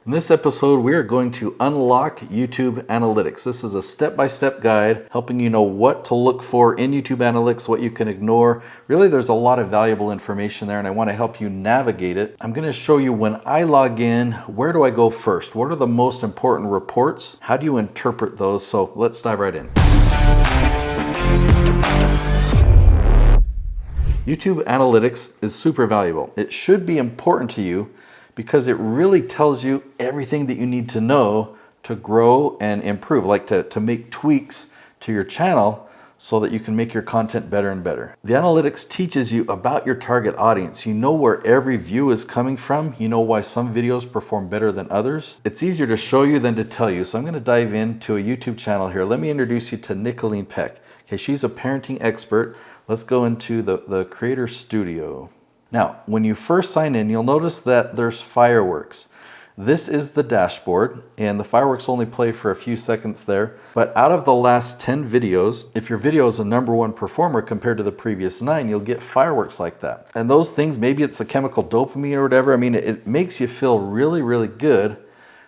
In this episode, we are going to unlock YouTube Analytics. This is a step-by-step guide helping you know what to look for in YouTube Analytics, what you can ignore. Really, there's a lot of valuable information there, and I want to help you navigate it. I'm going to show you when I log in, where do I go first? What are the most important reports? How do you interpret those? So let's dive right in. YouTube Analytics is super valuable. It should be important to you because it really tells you everything that you need to know to grow and improve, like to make tweaks to your channel so that you can make your content better and better. The analytics teaches you about your target audience. You know where every view is coming from. You know why some videos perform better than others. It's easier to show you than to tell you. So I'm going to dive into a YouTube channel here. Let me introduce you to Nicolene Peck. Okay, she's a parenting expert. Let's go into the Creator Studio. Now, when you first sign in, you'll notice that there's fireworks. This is the dashboard, and the fireworks only play for a few seconds there. But out of the last 10 videos, if your video is a #1 performer compared to the previous 9, you'll get fireworks like that. And those things, maybe it's the chemical dopamine or whatever. I mean, it makes you feel really, really good.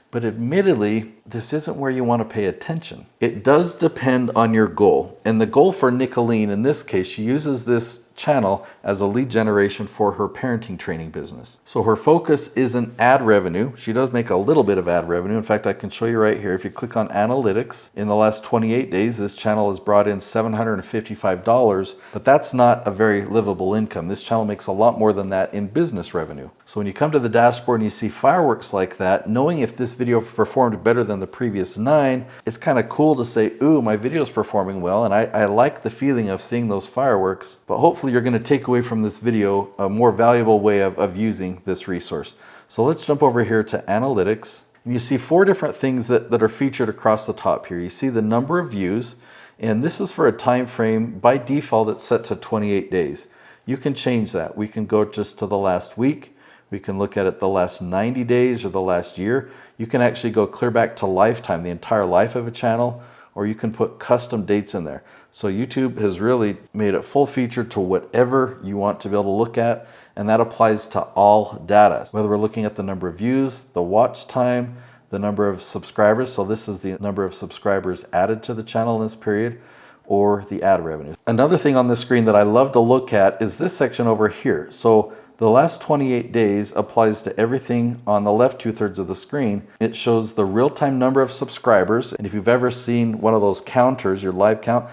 But admittedly, this isn't where you want to pay attention. It does depend on your goal. And the goal for Nicolene, in this case, she uses this channel as a lead generation for her parenting training business. So her focus isn't ad revenue. She does make a little bit of ad revenue. In fact, I can show you right here. If you click on analytics, in the last 28 days, this channel has brought in $755, but that's not a very livable income. This channel makes a lot more than that in business revenue. So when you come to the dashboard and you see fireworks like that, knowing if this video performed better than the previous 9, it's kind of cool to say, ooh, my video's performing well, and I like the feeling of seeing those fireworks, but hopefully you're going to take away from this video a more valuable way of using this resource. So let's jump over here to analytics, and you see 4 different things that are featured across the top here. You see the number of views, and this is for a time frame. By default, it's set to 28 days. You can change that. We can go just to the last week. We can look at it the last 90 days or the last year. You can actually go clear back to lifetime, the entire life of a channel, or you can put custom dates in there. So YouTube has really made it full featured to whatever you want to be able to look at, and that applies to all data. Whether we're looking at the number of views, the watch time, the number of subscribers, so this is the number of subscribers added to the channel in this period, or the ad revenue. Another thing on this screen that I love to look at is this section over here. So the last 28 days applies to everything on the left 2/3 of the screen. It shows the real-time number of subscribers. And if you've ever seen one of those counters, your live count,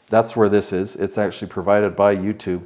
that's where this is. It's actually provided by YouTube.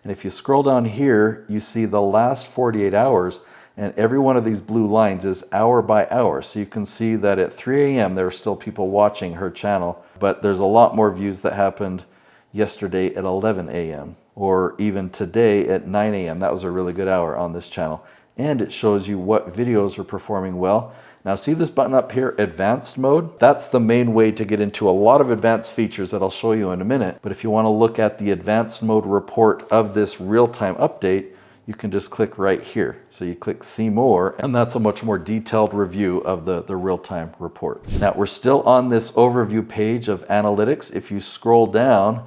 And if you scroll down here, you see the last 48 hours, and every one of these blue lines is hour by hour. So you can see that at 3 a.m. there are still people watching her channel, but there's a lot more views that happened yesterday at 11 a.m. or even today at 9 a.m. That was a really good hour on this channel. And it shows you what videos are performing well. Now see this button up here, advanced mode? That's the main way to get into a lot of advanced features that I'll show you in a minute. But if you want to look at the advanced mode report of this real-time update, you can just click right here. So you click see more, and that's a much more detailed review of the real-time report. Now we're still on this overview page of analytics. If you scroll down,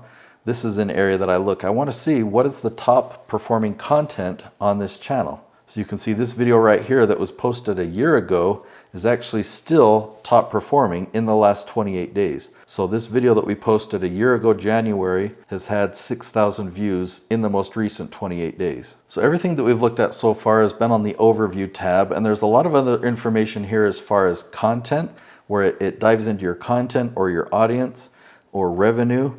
this is an area that I look. I want to see what is the top performing content on this channel. So you can see this video right here that was posted a year ago is actually still top performing in the last 28 days. So this video that we posted a year ago, January, has had 6,000 views in the most recent 28 days. So everything that we've looked at so far has been on the overview tab, and there's a lot of other information here as far as content, where it dives into your content or your audience or revenue.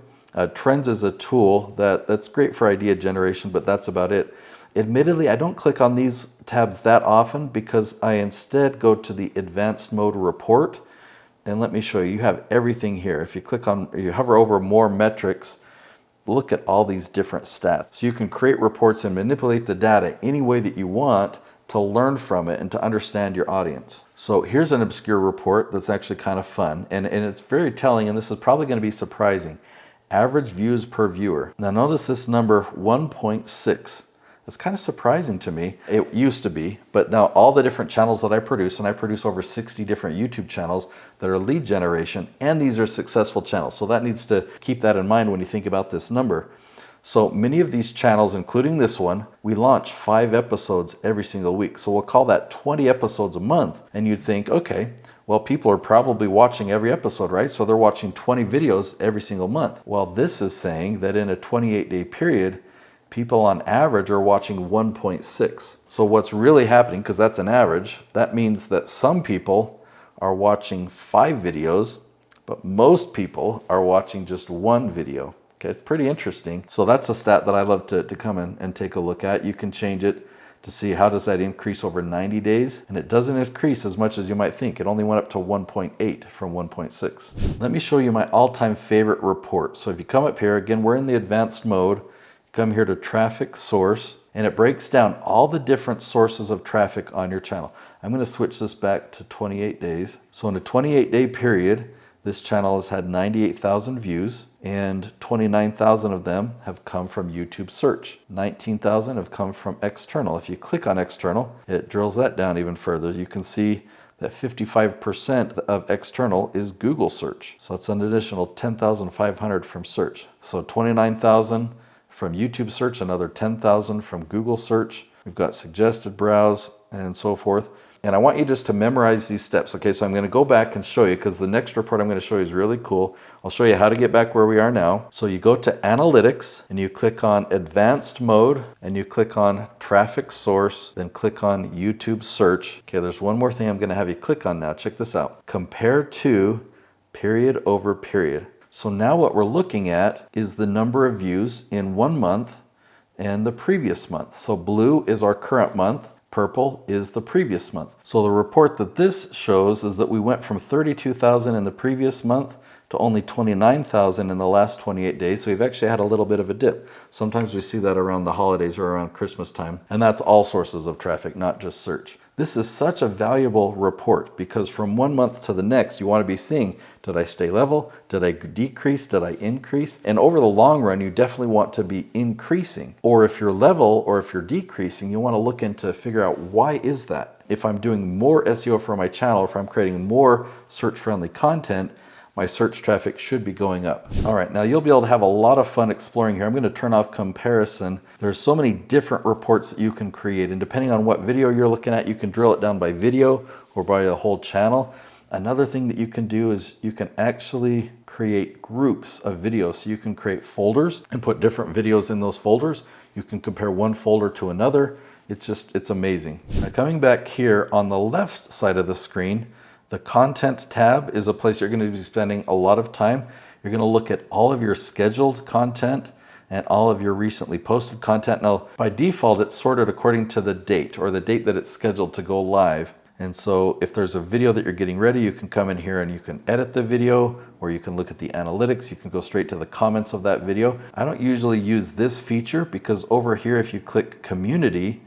Trends is a tool that's great for idea generation, but that's about it. Admittedly, I don't click on these tabs that often because I instead go to the advanced mode report. And let me show you, you have everything here. If you click on, you hover over more metrics, look at all these different stats. So you can create reports and manipulate the data any way that you want to learn from it and to understand your audience. So here's an obscure report that's actually kind of fun, and it's very telling, and this is probably going to be surprising. Average views per viewer. Now notice this number 1.6. That's kind of surprising to me. It used to be, but now all the different channels that I produce, and I produce over 60 different YouTube channels that are lead generation, and these are successful channels. So that needs to keep that in mind when you think about this number. So many of these channels, including this one, we launch 5 episodes every single week. So we'll call that 20 episodes a month. And you'd think, okay, well, people are probably watching every episode, right? So they're watching 20 videos every single month. Well, this is saying that in a 28-day period, people on average are watching 1.6. So what's really happening, because that's an average, that means that some people are watching 5 videos, but most people are watching just 1 video. Okay, it's pretty interesting. So that's a stat that I love to come in and take a look at. You can change it to see how does that increase over 90 days. And it doesn't increase as much as you might think. It only went up to 1.8 from 1.6. Let me show you my all-time favorite report. So if you come up here, again, we're in the advanced mode. Come here to traffic source, and it breaks down all the different sources of traffic on your channel. I'm going to switch this back to 28 days. So in a 28-day period, this channel has had 98,000 views, and 29,000 of them have come from YouTube search. 19,000 have come from external. If you click on external, it drills that down even further. You can see that 55% of external is Google search. So it's an additional 10,500 from search. So 29,000 from YouTube search, another 10,000 from Google search. We've got suggested browse and so forth. And I want you just to memorize these steps. Okay, so I'm going to go back and show you, because the next report I'm going to show you is really cool. I'll show you how to get back where we are now. So you go to analytics and you click on advanced mode and you click on traffic source, then click on YouTube search. Okay, there's one more thing I'm going to have you click on now. Check this out. Compare to period over period. So now what we're looking at is the number of views in 1 month and the previous month. So blue is our current month. Purple is the previous month. So the report that this shows is that we went from 32,000 in the previous month to only 29,000 in the last 28 days. So we've actually had a little bit of a dip. Sometimes we see that around the holidays or around Christmas time. And that's all sources of traffic, not just search. This is such a valuable report because from 1 month to the next, you want to be seeing, did I stay level? Did I decrease? Did I increase? And over the long run, you definitely want to be increasing. Or if you're level or if you're decreasing, you want to look into figure out why is that? If I'm doing more SEO for my channel, if I'm creating more search-friendly content, my search traffic should be going up. All right, now you'll be able to have a lot of fun exploring here. I'm going to turn off comparison. There's so many different reports that you can create, and depending on what video you're looking at, you can drill it down by video or by a whole channel. Another thing that you can do is you can actually create groups of videos. So you can create folders and put different videos in those folders. You can compare one folder to another. It's amazing. Now coming back here on the left side of the screen, the content tab is a place you're going to be spending a lot of time. You're going to look at all of your scheduled content and all of your recently posted content. Now, by default, it's sorted according to the date or the date that it's scheduled to go live. And so if there's a video that you're getting ready, you can come in here and you can edit the video, or you can look at the analytics. You can go straight to the comments of that video. I don't usually use this feature because over here, if you click community,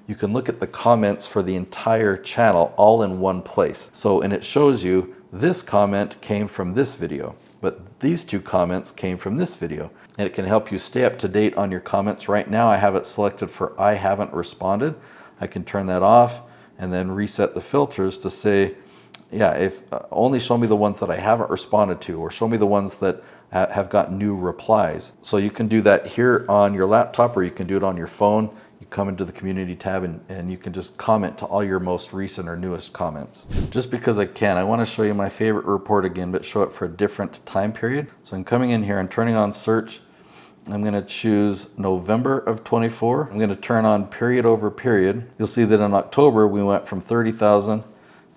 you can look at the comments for the entire channel all in one place. So, and it shows you this comment came from this video, but these 2 comments came from this video. And it can help you stay up to date on your comments. Right now I have it selected for I haven't responded. I can turn that off and then reset the filters to say, yeah, if only show me the ones that I haven't responded to, or show me the ones that have got new replies. So you can do that here on your laptop, or you can do it on your phone. You come into the community tab and you can just comment to all your most recent or newest comments. Just because I can, I want to show you my favorite report again, but show it for a different time period. So I'm coming in here and turning on search. I'm going to choose November of 24. I'm going to turn on period over period. You'll see that in October we went from 30,000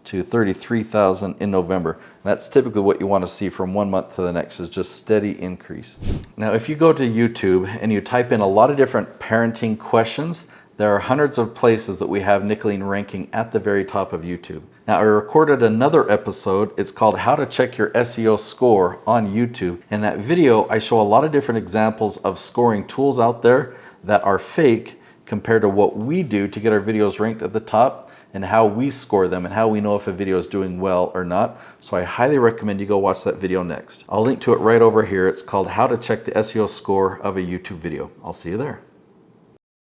to 33,000 in November. That's typically what you want to see from 1 month to the next, is just steady increase. Now, if you go to YouTube and you type in a lot of different parenting questions, there are hundreds of places that we have Nicholeen ranking at the very top of YouTube. Now, I recorded another episode. It's called How to Check Your SEO Score on YouTube. In that video, I show a lot of different examples of scoring tools out there that are fake compared to what we do to get our videos ranked at the top, and how we score them and how we know if a video is doing well or not. So I highly recommend you go watch that video next. I'll link to it right over here. It's called How to Check the SEO Score of a YouTube Video. I'll see you there.